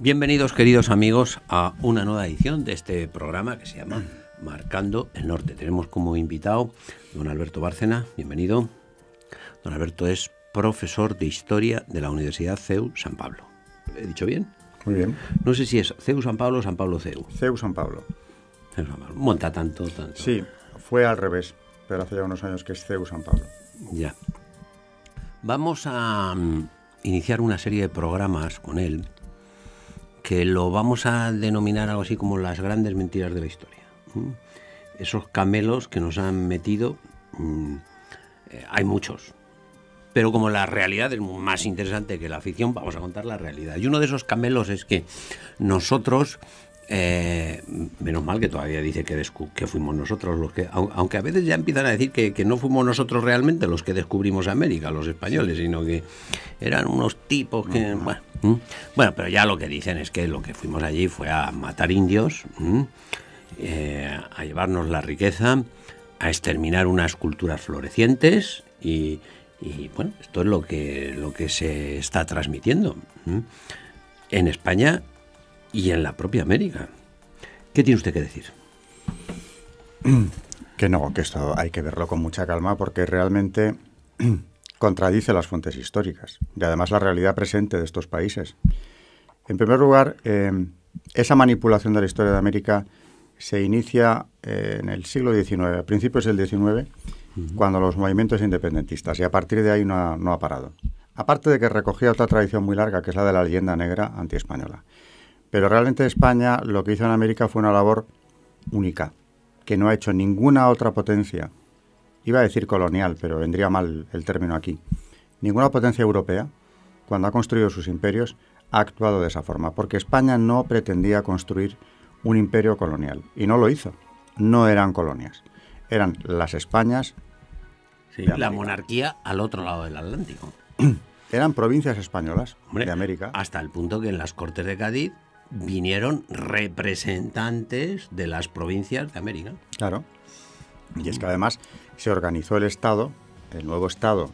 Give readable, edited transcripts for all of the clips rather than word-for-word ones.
Bienvenidos, queridos amigos, a una nueva edición de este programa que se llama Marcando el Norte. Tenemos como invitado don Alberto Bárcena. Bienvenido. Don Alberto es profesor de Historia de la Universidad CEU San Pablo. ¿He dicho bien? Muy bien. No sé si es CEU San Pablo o San Pablo CEU. CEU San Pablo. CEU San Pablo. Monta tanto. Sí, fue al revés, pero hace ya unos años que es CEU San Pablo. Ya. Vamos a iniciar una serie de programas con él que lo vamos a denominar algo así como las grandes mentiras de la historia. Esos camelos que nos han metido, hay muchos. Pero como la realidad es más interesante que la ficción, vamos a contar la realidad. Y uno de esos camelos es que nosotros, menos mal que todavía dice que fuimos nosotros los que, aunque a veces ya empiezan a decir que no fuimos nosotros realmente los que descubrimos América, los españoles, sino que eran unos tipos que... Bueno, pero ya lo que dicen es que lo que fuimos allí fue a matar indios, a llevarnos la riqueza, a exterminar unas culturas florecientes y bueno, esto es lo que se está transmitiendo en España y en la propia América. ¿Qué tiene usted que decir? Que no, que esto hay que verlo con mucha calma porque realmente contradice las fuentes históricas y además la realidad presente de estos países. En primer lugar, esa manipulación de la historia de América se inicia en el siglo XIX, a principios del XIX, cuando los movimientos independentistas, y a partir de ahí no ha parado. Aparte de que recogía otra tradición muy larga, que es la de la leyenda negra antiespañola. Pero realmente España lo que hizo en América fue una labor única, que no ha hecho ninguna otra potencia. Iba a decir colonial, pero vendría mal el término aquí. Ninguna potencia europea, cuando ha construido sus imperios, ha actuado de esa forma, porque España no pretendía construir un imperio colonial, y no lo hizo. No eran colonias, eran las Españas. Sí, la monarquía al otro lado del Atlántico. Eran provincias españolas, hombre, de América. Hasta el punto que en las Cortes de Cádiz vinieron representantes de las provincias de América. Claro. Y es que además se organizó el Estado, el nuevo Estado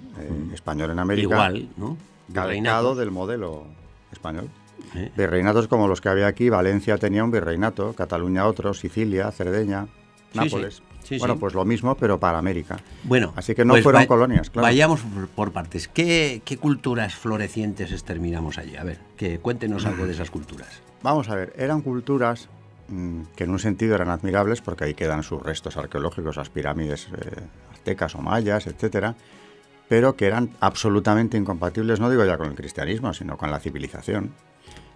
español en América. Igual, ¿no? Calcado del modelo español. Virreinatos como los que había aquí. Valencia tenía un virreinato, Cataluña otro, Sicilia, Cerdeña, Nápoles. Sí, bueno, pues lo mismo, pero para América. Bueno, así que no pues fueron colonias, claro. Vayamos por partes. ¿Qué culturas florecientes exterminamos allí? A ver, cuéntenos algo de esas culturas. Vamos a ver, eran culturas que en un sentido eran admirables, porque ahí quedan sus restos arqueológicos, las pirámides aztecas o mayas, etcétera, pero que eran absolutamente incompatibles, no digo ya con el cristianismo, sino con la civilización.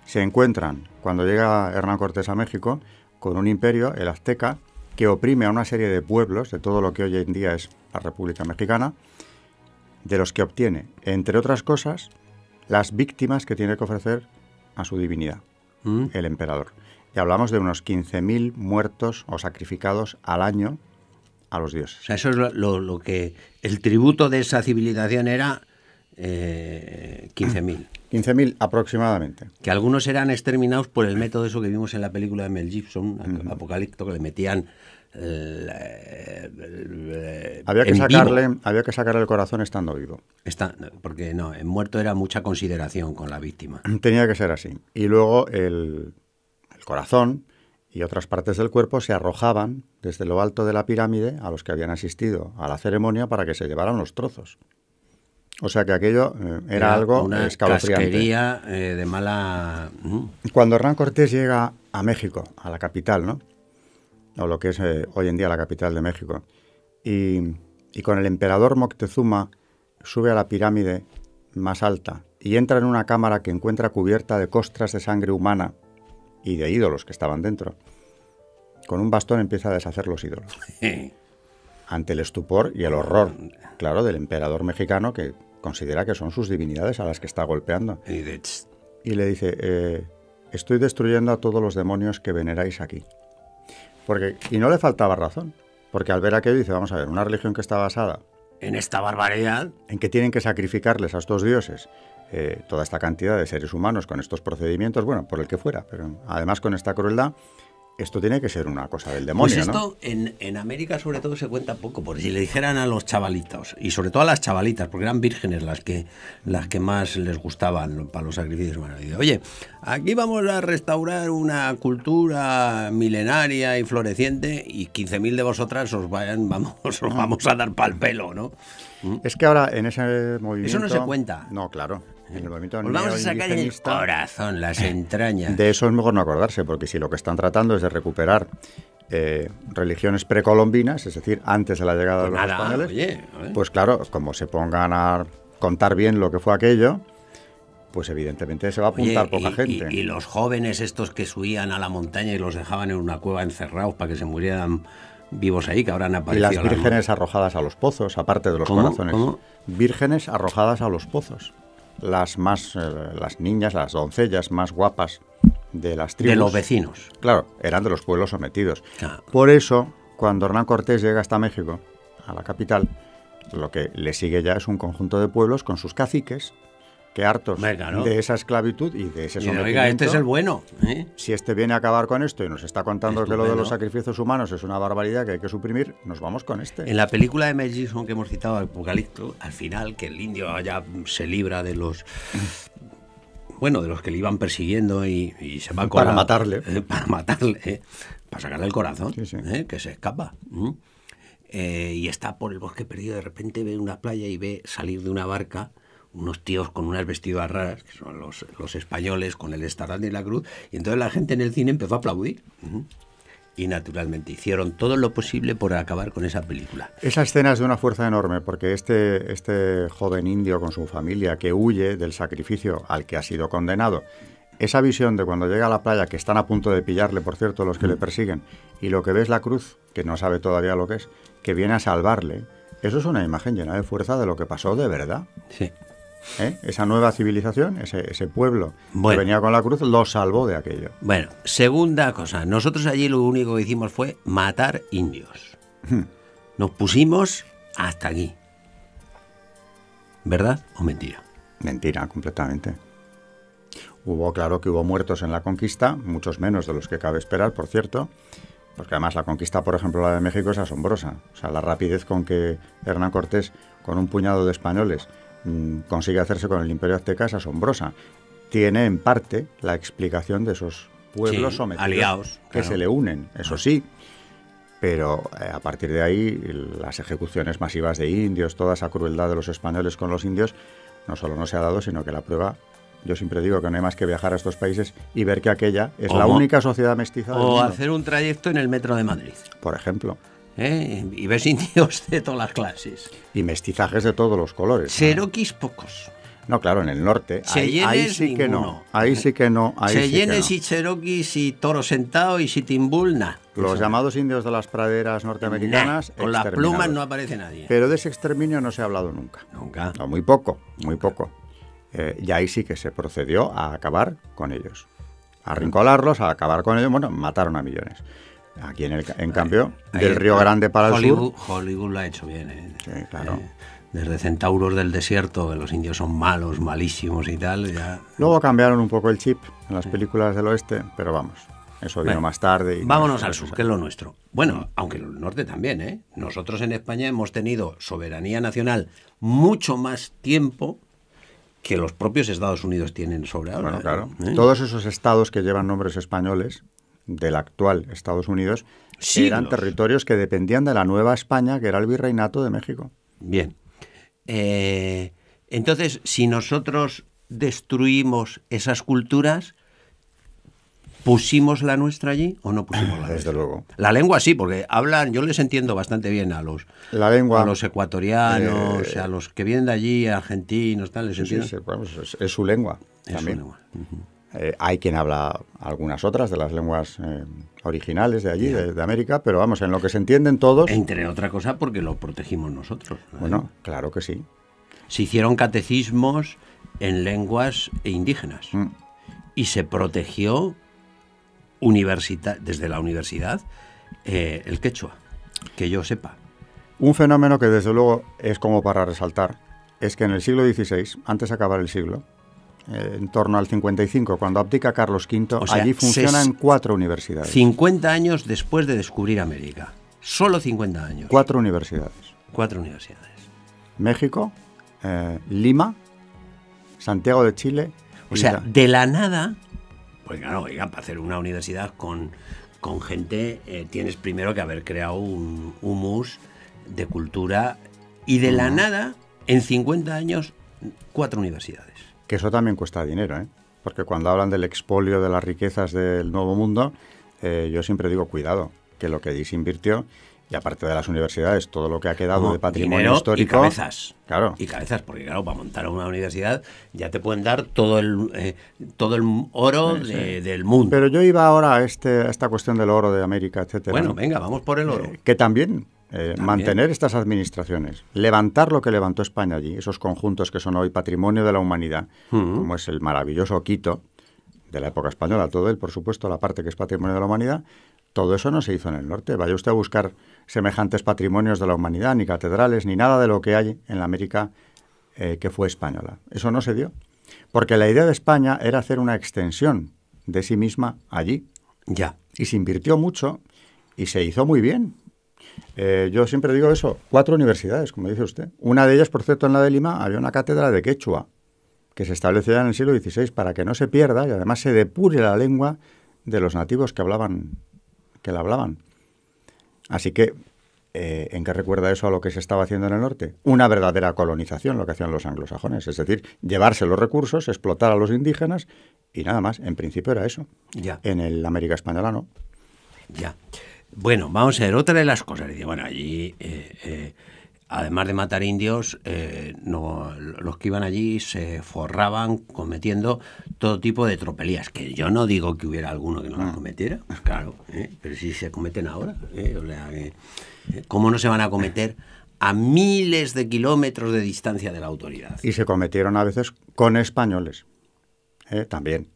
Se encuentran, cuando llega Hernán Cortés a México, con un imperio, el azteca, que oprime a una serie de pueblos de todo lo que hoy en día es la República Mexicana, de los que obtiene, entre otras cosas, las víctimas que tiene que ofrecer a su divinidad, el emperador. Y hablamos de unos 15.000 muertos o sacrificados al año a los dioses. O sea, eso es lo que... El tributo de esa civilización era 15.000. 15.000 aproximadamente. Que algunos eran exterminados por el método eso que vimos en la película de Mel Gibson, Apocalipto, que le metían... había que sacarle el corazón estando vivo. Porque no, en muerto era mucha consideración con la víctima. Tenía que ser así. Y luego el corazón y otras partes del cuerpo se arrojaban desde lo alto de la pirámide a los que habían asistido a la ceremonia para que se llevaran los trozos. O sea que aquello era algo una escalofriante. Casquería de mala... Cuando Hernán Cortés llega a México, a la capital, ¿no? O lo que es hoy en día la capital de México, y con el emperador Moctezuma sube a la pirámide más alta y entra en una cámara que encuentra cubierta de costras de sangre humana y de ídolos que estaban dentro. Con un bastón empieza a deshacer los ídolos. Ante el estupor y el horror, claro, del emperador mexicano, que considera que son sus divinidades a las que está golpeando. Y le dice, estoy destruyendo a todos los demonios que veneráis aquí. Y no le faltaba razón, porque al ver aquello dice, vamos a ver, una religión que está basada en esta barbaridad, en que tienen que sacrificarles a estos dioses toda esta cantidad de seres humanos con estos procedimientos, bueno, por el que fuera, pero además con esta crueldad, esto tiene que ser una cosa del demonio, pues esto, ¿no? en América sobre todo se cuenta poco, porque si le dijeran a los chavalitos, y sobre todo a las chavalitas, porque eran vírgenes las que más les gustaban para los sacrificios humanos, y dice, oye, aquí vamos a restaurar una cultura milenaria y floreciente, y 15.000 de vosotras os vamos a dar pa'l pelo, ¿no? Es que ahora en ese movimiento... Eso no se cuenta. No, claro. En el movimiento Os vamos a sacar el neoindigenista, corazón, las entrañas. de eso es mejor no acordarse, porque si lo que están tratando es de recuperar religiones precolombinas, es decir, antes de la llegada de los españoles, oye. pues claro, como se pongan a contar bien lo que fue aquello, pues evidentemente se va a apuntar poca gente. Y los jóvenes estos que subían a la montaña y los dejaban en una cueva encerrados para que se murieran vivos ahí, que ahora han Y aparecido. las vírgenes arrojadas a los pozos, aparte de los corazones. ¿Cómo? Vírgenes arrojadas a los pozos. Las niñas, las doncellas más guapas de las tribus. De los vecinos. Claro, eran de los pueblos sometidos. Claro. Por eso, cuando Hernán Cortés llega hasta México, a la capital, lo que le sigue ya es un conjunto de pueblos con sus caciques, que hartos Claro. de esa esclavitud y de ese Y sometimiento. oiga, este es el bueno. Si este viene a acabar con esto y nos está contando que lo de Estupendo. los sacrificios humanos es una barbaridad que hay que suprimir, nos vamos con este. En la película de Mel Gibson que hemos citado, Apocalipto, al final, que el indio ya se libra de los... Bueno, de los que le iban persiguiendo y se va con Para matarle. Para matarle, para sacarle el corazón, Sí, sí. que se escapa. Y está por el bosque perdido, de repente ve una playa y ve salir de una barca unos tíos con unas vestiduras raras, que son los españoles, con el estandarte y la cruz, y entonces la gente en el cine empezó a aplaudir. Y naturalmente hicieron todo lo posible por acabar con esa película. Esa escena es de una fuerza enorme, porque este joven indio con su familia que huye del sacrificio al que ha sido condenado, esa visión de cuando llega a la playa, que están a punto de pillarle, por cierto, los que le persiguen, y lo que ve es la cruz, que no sabe todavía lo que es, que viene a salvarle, eso es una imagen llena de fuerza de lo que pasó de verdad. Sí. Esa nueva civilización, ese pueblo Bueno. que venía con la cruz, lo salvó de aquello. Bueno, segunda cosa. Nosotros allí lo único que hicimos fue matar indios. Nos pusimos hasta aquí. ¿Verdad o mentira? Mentira, completamente. Claro que hubo muertos en la conquista, muchos menos de los que cabe esperar, por cierto, porque además la conquista, por ejemplo, la de México es asombrosa. O sea, la rapidez con que Hernán Cortés, con un puñado de españoles, consigue hacerse con el Imperio Azteca es asombrosa. Tiene en parte la explicación de esos pueblos sometidos aliados, que claro. se le unen, eso sí. Pero a partir de ahí, las ejecuciones masivas de indios, toda esa crueldad de los españoles con los indios, no solo no se ha dado, sino que la prueba, yo siempre digo que no hay más que viajar a estos países y ver que aquella es la única sociedad mestiza del O mundo. hacer un trayecto en el metro de Madrid. Por ejemplo. Y ves indios de todas las clases. Y mestizajes de todos los colores. Cheroquis pocos. No, claro, en el norte. Ahí Cheyennes, sí que no. ninguno. Ahí sí que no. Ahí sí que Cheyennes no. y cheroquis y toro sentado y sitimbul, nada. Los llamados indios de las praderas norteamericanas. Con las exterminados. plumas no aparece nadie. Pero de ese exterminio no se ha hablado nunca. Nunca. No, muy poco, muy poco. Y ahí sí que se procedió a acabar con ellos. A arrincolarlos, a acabar con ellos. Bueno, mataron a millones. Aquí en cambio, del Río Grande para el sur. Hollywood lo ha hecho bien, Sí, claro. Desde Centauros del Desierto, que los indios son malos, malísimos y tal, ya... Luego cambiaron un poco el chip en las películas del oeste, pero vamos, eso vino Bueno, más tarde. Y vámonos no al sur, que es lo nuestro. Bueno, aunque el norte también, ¿eh? Nosotros en España hemos tenido soberanía nacional mucho más tiempo que los propios Estados Unidos tienen sobre ahora. Bueno, claro. ¿eh? Todos esos estados que llevan nombres españoles del actual Estados Unidos eran Siglos. territorios que dependían de la Nueva España, que era el Virreinato de México. Bien. Entonces, si nosotros destruimos esas culturas, ¿pusimos la nuestra allí o no pusimos la Desde nuestra? luego. La lengua sí, porque hablan, yo les entiendo bastante bien a los, La lengua. a los ecuatorianos, a los que vienen de allí, argentinos, tal, les Sí, entiendo. sí, vamos, es su lengua Es su también. lengua. Hay quien habla algunas otras de las lenguas originales de allí, de América, pero vamos, en lo que se entienden todos. Entre otra cosa porque lo protegimos nosotros. ¿no? Bueno, claro que sí. Se hicieron catecismos en lenguas indígenas y se protegió desde la universidad el quechua, que yo sepa. Un fenómeno que desde luego es como para resaltar es que en el siglo XVI, antes de acabar el siglo, en torno al 55, cuando abdica Carlos V, O sea, allí funcionan 4 universidades. 50 años después de descubrir América. Solo 50 años. 4 universidades. 4 universidades. México, Lima, Santiago de Chile. O sea, de la nada, pues claro, oiga, para hacer una universidad con gente tienes primero que haber creado un humus de cultura y de la nada, en 50 años, 4 universidades. Que eso también cuesta dinero, ¿eh? Porque cuando hablan del expolio de las riquezas del Nuevo Mundo, yo siempre digo, cuidado, que lo que allí se invirtió, y aparte de las universidades, todo lo que ha quedado de patrimonio histórico... Y cabezas. Claro. Y cabezas, porque claro, para montar una universidad ya te pueden dar todo el oro del mundo. Pero yo iba ahora a esta cuestión del oro de América, etcétera. Bueno, ¿no? venga, vamos por el oro. Que también... mantener estas administraciones, levantar lo que levantó España allí, esos conjuntos que son hoy patrimonio de la humanidad, como es el maravilloso Quito, de la época española, todo él, por supuesto, la parte que es patrimonio de la humanidad, todo eso no se hizo en el norte. Vaya usted a buscar semejantes patrimonios de la humanidad, ni catedrales, ni nada de lo que hay en la América que fue española. Eso no se dio, porque la idea de España era hacer una extensión de sí misma allí. Ya. Y se invirtió mucho y se hizo muy bien. Yo siempre digo eso, 4 universidades, como dice usted. Una de ellas, por cierto, en la de Lima, había una cátedra de quechua que se estableció ya en el siglo XVI para que no se pierda y además se depure la lengua de los nativos que la hablaban. Así que, ¿en qué recuerda eso a lo que se estaba haciendo en el norte? Una verdadera colonización, lo que hacían los anglosajones, es decir, llevarse los recursos, explotar a los indígenas y nada más. En principio era eso. Ya. En el América Española no. Ya. Bueno, vamos a ver, otra de las cosas. Bueno, allí, además de matar indios, los que iban allí se forraban cometiendo todo tipo de tropelías. Que yo no digo que hubiera alguno que no las cometiera, pues claro, pero sí se cometen ahora. O sea, ¿cómo no se van a cometer a miles de kilómetros de distancia de la autoridad? Y se cometieron a veces con españoles, también.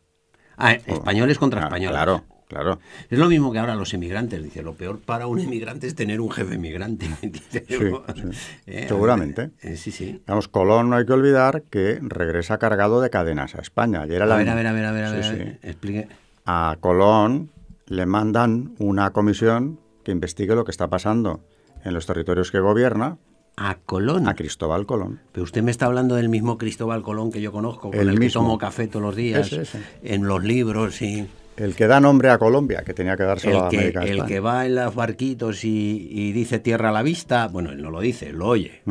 Españoles contra españoles. Claro. Claro. Es lo mismo que ahora los emigrantes. Dice, lo peor para un emigrante es tener un jefe emigrante. Sí. Seguramente. Sí. Vamos, Colón no hay que olvidar que regresa cargado de cadenas a España. Y era A ver, explique. A Colón le mandan una comisión que investigue lo que está pasando en los territorios que gobierna. ¿A Colón? A Cristóbal Colón. Pero usted me está hablando del mismo Cristóbal Colón que yo conozco, con el que tomo café todos los días, ese. En los libros y... El que da nombre a Colombia, que tenía que dárselo a América. El que va en los barquitos y dice tierra a la vista, bueno, él no lo dice, lo oye.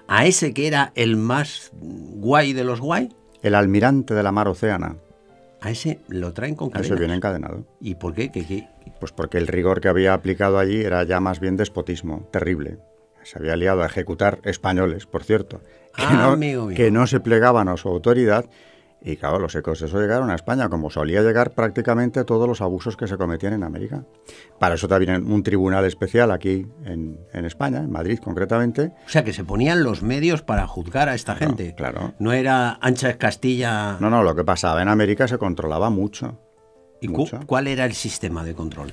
A ese que era el más guay de los guay. El almirante de la mar Océana. A ese lo traen con cadenas. A ese viene encadenado. ¿Y por qué? ¿Qué? Pues porque el rigor que había aplicado allí era ya más bien despotismo, terrible. Se había liado a ejecutar españoles, por cierto, que no se plegaban a su autoridad. Y claro, los ecos de eso llegaron a España, como solía llegar prácticamente todos los abusos que se cometían en América. Para eso también un tribunal especial aquí en España, en Madrid concretamente. O sea, que se ponían los medios para juzgar a esta gente. Claro. No era ancha es Castilla... No, lo que pasaba en América se controlaba mucho. ¿Y cuál era el sistema de control?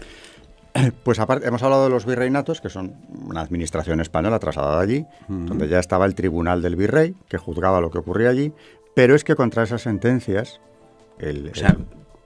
Pues aparte, hemos hablado de los virreinatos, que son una administración española trasladada allí, donde ya estaba el tribunal del virrey, que juzgaba lo que ocurría allí. Pero es que contra esas sentencias...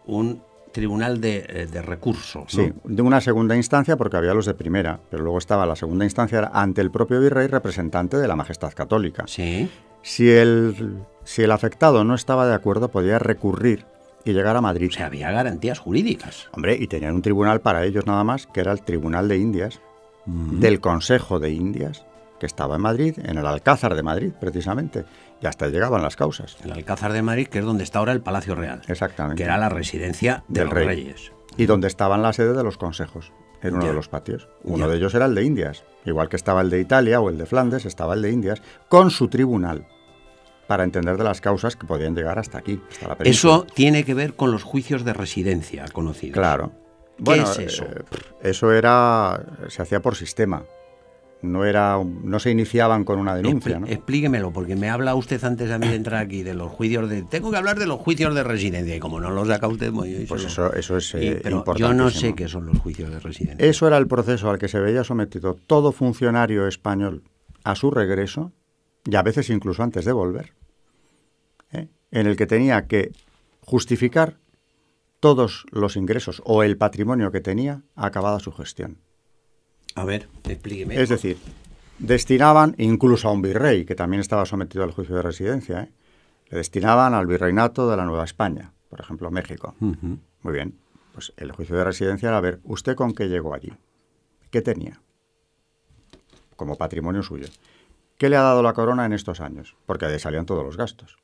un tribunal de recurso, ¿no? Sí, de una segunda instancia, porque había los de primera, pero luego estaba la segunda instancia ante el propio virrey, representante de la majestad católica. Sí. Si el afectado no estaba de acuerdo, podía recurrir y llegar a Madrid. O sea, había garantías jurídicas. Hombre, y tenían un tribunal para ellos nada más, que era el Tribunal de Indias, del Consejo de Indias, que estaba en Madrid, en el Alcázar de Madrid, precisamente. Y hasta llegaban las causas. El Alcázar de Madrid, que es donde está ahora el Palacio Real. Exactamente. Que era la residencia de los reyes. Y donde estaban las sedes de los consejos, en uno de los patios. Uno de ellos era el de Indias. Igual que estaba el de Italia o el de Flandes, estaba el de Indias, con su tribunal, para entender de las causas que podían llegar hasta aquí, hasta la península. Eso tiene que ver con los juicios de residencia conocidos. Claro. ¿Qué es eso? Eso se hacía por sistema. No se iniciaban con una denuncia, ¿no? Explíquemelo, porque me habla usted antes a mí de entrar aquí de los juicios de... Tengo que hablar de los juicios de residencia, y como no los saca usted... Pues eso es pero importantísimo. Yo no sé qué son los juicios de residencia. Eso era el proceso al que se veía sometido todo funcionario español a su regreso, y a veces incluso antes de volver. en el que tenía que justificar todos los ingresos o el patrimonio que tenía acabada su gestión. A ver, explíqueme. Es decir, destinaban incluso a un virrey, que también estaba sometido al juicio de residencia, le destinaban al virreinato de la Nueva España, por ejemplo, México. Muy bien, pues el juicio de residencia era ver, ¿usted con qué llegó allí? ¿Qué tenía como patrimonio suyo? ¿Qué le ha dado la corona en estos años? Porque de ahí salían todos los gastos,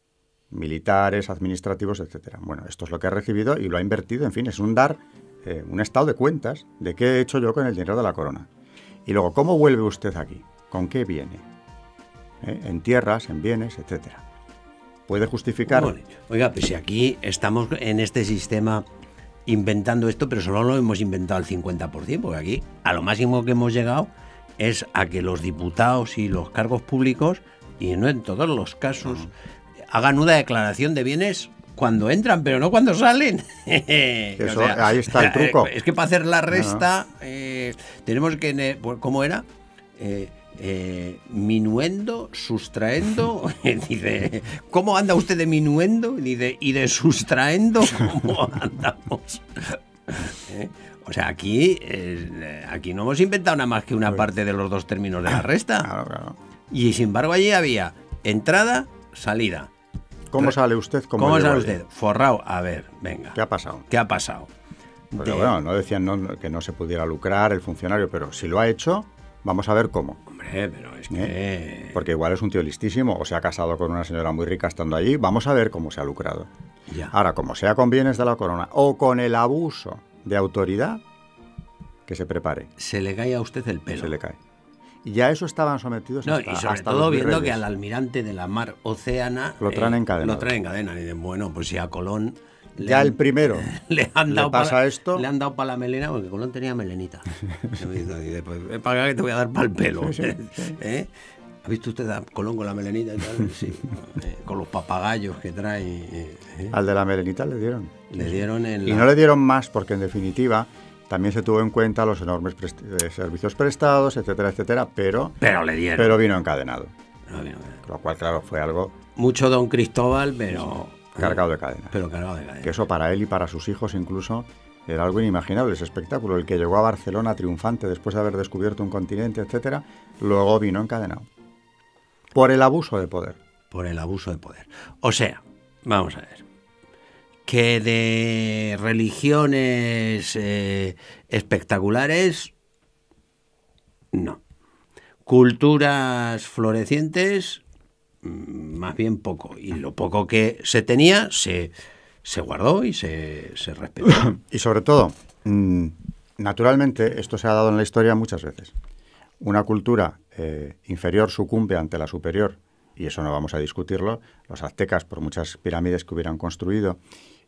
militares, administrativos, etcétera. Bueno, esto es lo que ha recibido y lo ha invertido, en fin, es un estado de cuentas de qué he hecho yo con el dinero de la corona. Y luego, ¿cómo vuelve usted aquí? ¿Con qué viene? En tierras, en bienes, etcétera. Puede justificar... Oiga, pues si aquí estamos en este sistema inventando esto, pero solo lo hemos inventado al 50%, porque aquí a lo máximo que hemos llegado es a que los diputados y los cargos públicos, y no en todos los casos, hagan una declaración de bienes cuando entran, pero no cuando salen. Eso, o sea, ahí está el truco. Es que para hacer la resta tenemos que... ¿Cómo era? Minuendo, sustraendo. Dice, ¿cómo anda usted de minuendo? Dice, ¿y de sustraendo cómo andamos? O sea, aquí no hemos inventado nada más que una parte de los dos términos de la resta. Claro. Y sin embargo allí había entrada, salida. ¿Cómo sale usted? ¿Cómo sale usted? Forrado. A ver, venga. ¿Qué ha pasado? ¿Qué ha pasado? Porque bueno, no decían que no se pudiera lucrar el funcionario, pero si lo ha hecho, vamos a ver cómo. Hombre, pero es que... Porque igual es un tío listísimo o se ha casado con una señora muy rica estando allí. Vamos a ver cómo se ha lucrado. Ya. Ahora, como sea con bienes de la corona o con el abuso de autoridad, que se prepare. Se le cae a usted el pelo. Se le cae. Y ya eso estaban sometidos y sobre hasta todo los viendo virreyes. que al almirante de la mar Océana lo traen encadenado. Lo traen en cadena. Y dicen, bueno, pues si a Colón... El primero le pasa esto. Le han dado para la melena, porque Colón tenía melenita. Y dice, pues para que te voy a dar para el pelo. Sí. ¿Ha visto usted a Colón con la melenita y tal? Sí. Con los papagayos que trae. Al de la melenita le dieron. Le dieron en Y no le dieron más porque, en definitiva, también se tuvo en cuenta los enormes servicios prestados, etcétera, etcétera, pero le dieron. Pero vino encadenado. Lo cual, claro, fue algo... Mucho don Cristóbal, pero... Cargado de cadenas. Pero cargado de cadenas. Que eso para él y para sus hijos incluso era algo inimaginable, ese espectáculo. El que llegó a Barcelona triunfante después de haber descubierto un continente, etcétera, luego vino encadenado. Por el abuso de poder. Por el abuso de poder. O sea, vamos a ver, que de religiones espectaculares, no. Culturas florecientes, más bien poco. Y lo poco que se tenía se guardó y se respetó. Y sobre todo, naturalmente, esto se ha dado en la historia muchas veces. Una cultura inferior sucumbe ante la superior, y eso no vamos a discutirlo. Los aztecas, por muchas pirámides que hubieran construido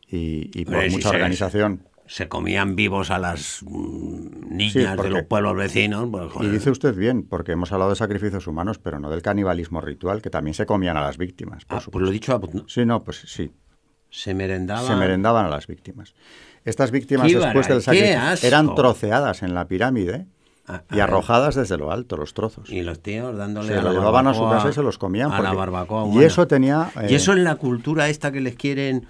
y por mucha organización... Se comían vivos a las niñas de los pueblos vecinos. Pues, y dice usted bien, porque hemos hablado de sacrificios humanos, pero no del canibalismo ritual, que también se comían a las víctimas. Pues lo he dicho. ¿No? Sí, no, pues sí. Se merendaban. Se merendaban a las víctimas. Estas víctimas, después del sacrificio, eran troceadas en la pirámide y arrojadas desde lo alto, los trozos. Y los tíos dándole se lo llevaban a su casa y se los comían. A la barbacoa humana. Y eso tenía... y eso en la cultura esta que les quieren...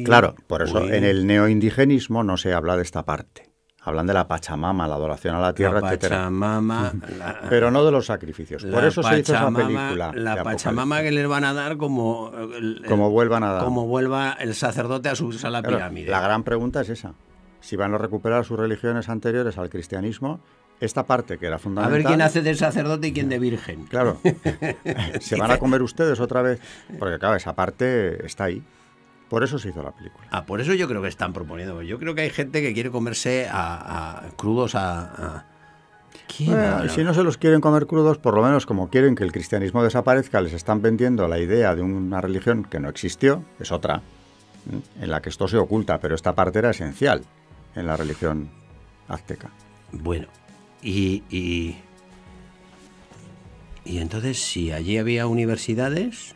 Claro, por eso en el neoindigenismo no se habla de esta parte. Hablan de la Pachamama, la adoración a la tierra, etcétera. Pero no de los sacrificios. Por eso se hizo esa película. La Pachamama que les van a dar como vuelvan a dar. Como vuelva el sacerdote a subirse a la pirámide. La gran pregunta es esa. Si van a recuperar sus religiones anteriores al cristianismo, esta parte que era fundamental... A ver quién hace de sacerdote y quién de virgen. Claro. ¿Se van a comer ustedes otra vez? Porque claro, esa parte está ahí. Por eso se hizo la película. Por eso yo creo que están proponiendo. Yo creo que hay gente que quiere comerse crudos Si no se los quieren comer crudos, por lo menos como quieren que el cristianismo desaparezca, les están vendiendo la idea de una religión que no existió, es otra, en la que esto se oculta, pero esta parte era esencial en la religión azteca. Bueno, y entonces si allí había universidades...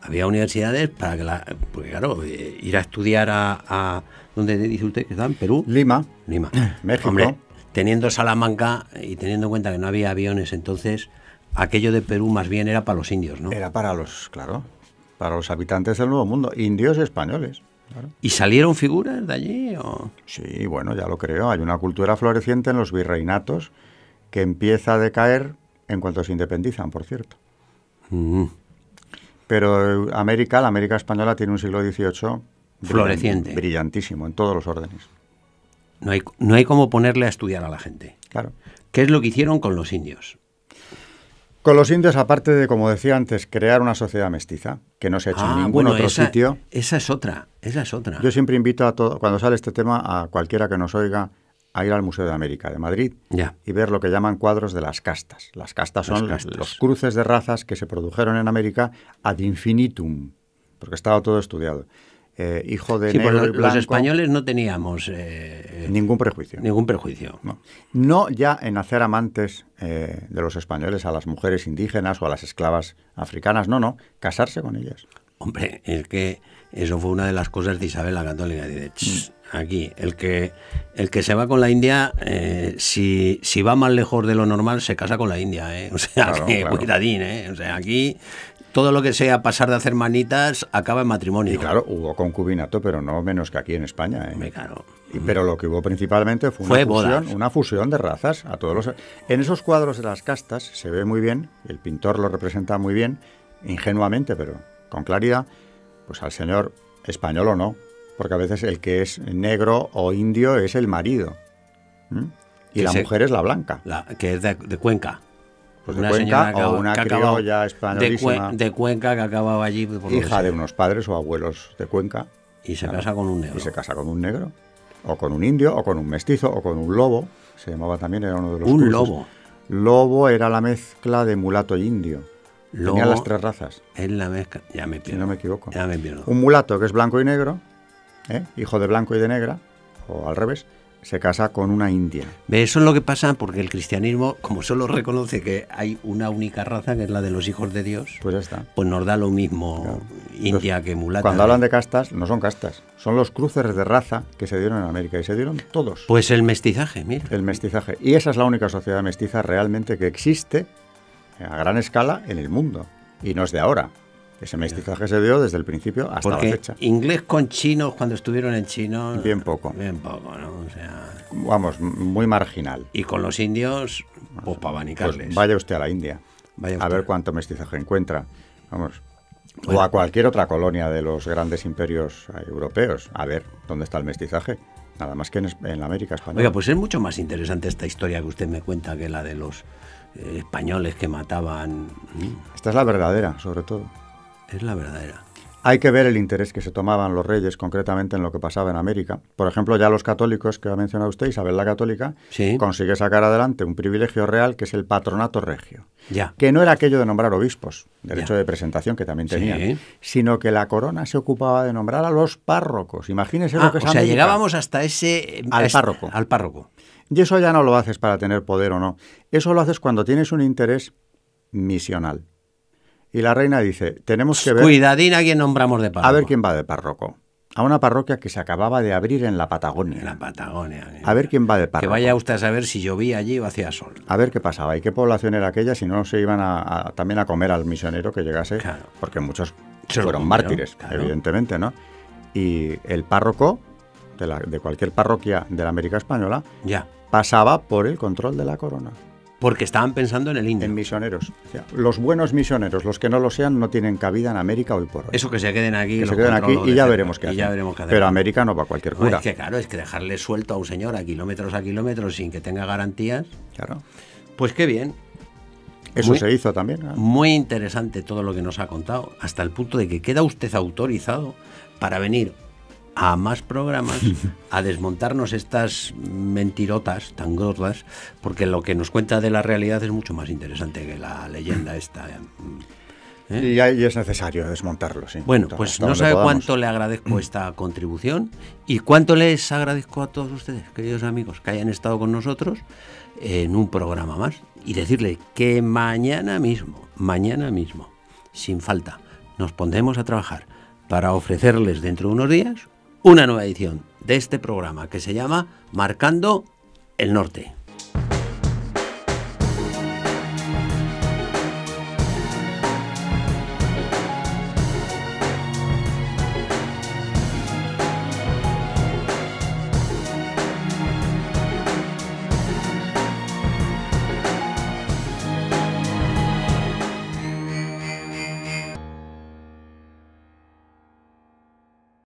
Había universidades para que porque claro, ir a estudiar a ¿dónde dice usted que está? ¿En Perú? Lima. México. Hombre, teniendo Salamanca y teniendo en cuenta que no había aviones, entonces aquello de Perú más bien era para los indios, ¿no? Era para los, claro. para los habitantes del Nuevo Mundo, indios y españoles. Claro. ¿Y salieron figuras de allí? ¿O? Sí, bueno, ya lo creo. Hay una cultura floreciente en los virreinatos que empieza a decaer en cuanto se independizan, por cierto. Pero la América española tiene un siglo XVIII floreciente, brillantísimo en todos los órdenes. No hay cómo ponerle a estudiar a la gente. Claro. ¿Qué es lo que hicieron con los indios? Con los indios, aparte de, como decía antes, crear una sociedad mestiza, que no se ha hecho en ningún otro sitio. Esa es otra. Yo siempre invito a todo, cuando sale este tema, a cualquiera que nos oiga, a ir al Museo de América de Madrid y ver lo que llaman cuadros de las castas. Las castas son los cruces de razas que se produjeron en América ad infinitum, porque estaba todo estudiado. Hijo de negro y blanco. Los españoles no teníamos ningún prejuicio. Ningún prejuicio. No ya en hacer amantes de los españoles a las mujeres indígenas o a las esclavas africanas, no, casarse con ellas. Hombre, es que eso fue una de las cosas de Isabel la Católica. Dice, aquí, el que se va con la India, si va más lejos de lo normal, se casa con la India, O sea, claro. Cuidadín, O sea, aquí todo lo que sea pasar de hacer manitas acaba en matrimonio. Y claro, hubo concubinato, pero no menos que aquí en España, Claro. Pero lo que hubo principalmente fue una fusión de razas. En esos cuadros de las castas se ve muy bien, el pintor lo representa muy bien, ingenuamente, pero con claridad, pues al señor español o no, porque a veces el que es negro o indio es el marido. Y la mujer es la blanca. Que es de Cuenca. Pues de Cuenca o una criolla españolísima. De Cuenca que acababa allí. Hija de unos padres o abuelos de Cuenca. Y se casa con un negro. Y se casa con un negro. O con un indio, o con un mestizo, o con un lobo. Se llamaba también, era uno de los Un cruces. lobo. Lobo era la mezcla de mulato e indio. Tenía las tres razas. Es la mezcla. Ya me pierdo. Si no me equivoco. Ya me pierdo. Un mulato que es blanco y negro, hijo de blanco y de negra, o al revés, se casa con una india. Eso es lo que pasa porque el cristianismo, como solo reconoce que hay una única raza, que es la de los hijos de Dios, pues ya está. Pues nos da lo mismo india que mulata. Cuando hablan de castas, no son castas, son los cruces de raza que se dieron en América, y se dieron todos. Pues el mestizaje, mira. El mestizaje. Y esa es la única sociedad mestiza realmente que existe a gran escala en el mundo. Y no es de ahora. Ese mestizaje se dio desde el principio hasta la fecha. Inglés con chinos, cuando estuvieron en chino... Bien poco. Bien poco, ¿no? O sea... Vamos, muy marginal. Y con los indios, pues para abanicarles. Pues vaya usted a la India. A ver cuánto mestizaje encuentra. Vamos. Bueno. O a cualquier otra colonia de los grandes imperios europeos. A ver dónde está el mestizaje. Nada más que en la América española. Oiga, pues es mucho más interesante esta historia que usted me cuenta que la de los españoles que mataban. Esta es la verdadera, sobre todo. Es la verdadera. Hay que ver el interés que se tomaban los reyes concretamente en lo que pasaba en América. Por ejemplo, ya los católicos que ha mencionado usted, Isabel la Católica, consigue sacar adelante un privilegio real que es el patronato regio. Que no era aquello de nombrar obispos, derecho de presentación que también tenían, sino que la corona se ocupaba de nombrar a los párrocos. Imagínese lo que es América. O sea, llegábamos hasta ese... Al párroco. Y eso ya no lo haces para tener poder o no. Eso lo haces cuando tienes un interés misional. Y la reina dice, tenemos que ver... Cuidadín a quién nombramos de párroco. A ver quién va de párroco. A una parroquia que se acababa de abrir en la Patagonia. En la Patagonia. A ver quién va de párroco. Que vaya usted a saber si llovía allí o hacía sol. A ver qué pasaba y qué población era aquella, si no se iban también a comer al misionero que llegase. Claro. Porque muchos fueron mártires, evidentemente, ¿no? Y el párroco de cualquier parroquia de la América española pasaba por el control de la corona. Porque estaban pensando en el indio. En misioneros. O sea, los buenos misioneros, los que no lo sean, no tienen cabida en América hoy por hoy. Eso, que se queden aquí. Que se queden aquí y ya veremos qué hacen. Pero América no va a cualquier cura. Es que claro, es que dejarle suelto a un señor a kilómetros sin que tenga garantías. Claro. Pues qué bien. Eso se hizo también. ¿No? Muy interesante todo lo que nos ha contado, hasta el punto de que queda usted autorizado para venir a más programas a desmontarnos estas mentirotas tan gordas, porque lo que nos cuenta de la realidad es mucho más interesante que la leyenda esta. Y es necesario desmontarlo, sí. Bueno, pues no sabe cuánto le agradezco esta contribución y cuánto les agradezco a todos ustedes, queridos amigos, que hayan estado con nosotros en un programa más, y decirle que mañana mismo, sin falta, nos pondremos a trabajar para ofrecerles dentro de unos días una nueva edición de este programa que se llama Marcando el Norte.